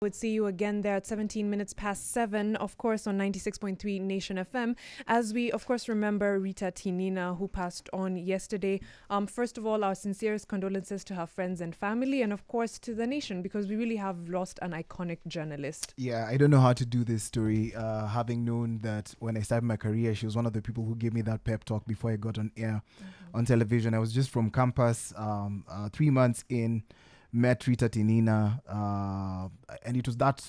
Would see you again there at 17 minutes past 7, of course, on 96.3 Nation FM, as we, of course, remember Rita Tinina, who passed on yesterday. First of all, our sincerest condolences to her friends and family, and of course to the nation, because we really have lost an iconic journalist. Yeah, I don't know how to do this story, having known that when I started my career, she was one of the people who gave me that pep talk before I got on air on television. I was just from campus, 3 months in, met Rita Tinina, and it was that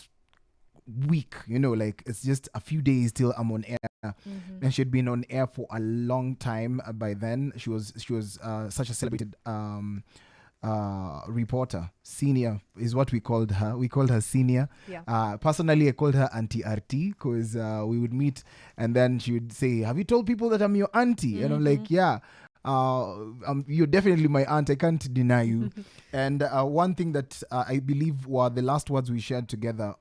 week, like it's just a few days till I'm on air. And she had been on air for a long time by then. She was such a celebrated reporter. Senior is what we called her. We called her senior. Yeah. Personally, I called her Auntie RT because we would meet and then she would say, "Have you told people that I'm your auntie?" And I'm like, "Yeah. You're definitely my aunt. I can't deny you." And one thing that I believe were the last words we shared together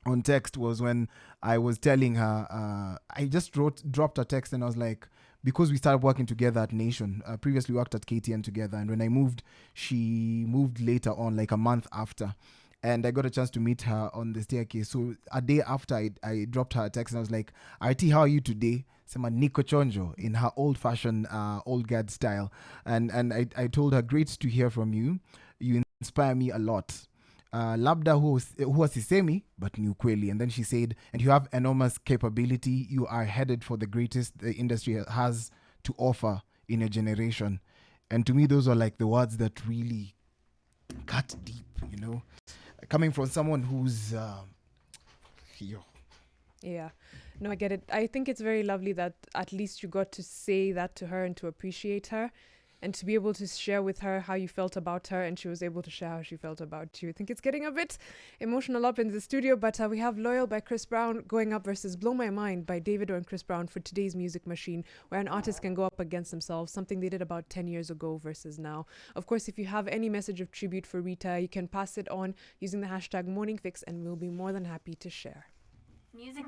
on text was when I was telling her, I just dropped a text and I was like, because we started working together at Nation, previously worked at KTN together, and when I moved, she moved later on, like a month after. And I got a chance to meet her on the staircase. So a day after, I dropped her a text and I was like, "RT, how are you today?" Sema Nico Chonjo in her old-fashioned, old guard style. And I told her, "Great to hear from you. You inspire me a lot. Labda huwa sisemi, but ni ukweli." And then she said, "And you have enormous capability. You are headed for the greatest the industry has to offer in a generation." And to me, those are like the words that really cut deep, coming from someone who's Yeah. No, I get it. I think it's very lovely that at least you got to say that to her and to appreciate her and to be able to share with her how you felt about her, and she was able to share how she felt about you. I think it's getting a bit emotional up in the studio, but we have Loyal by Chris Brown going up versus Blow My Mind by Davido and Chris Brown for today's Music Machine, where an artist can go up against themselves, something they did about 10 years ago versus now. Of course, if you have any message of tribute for Rita, you can pass it on using the hashtag MorningFix, and we'll be more than happy to share. Music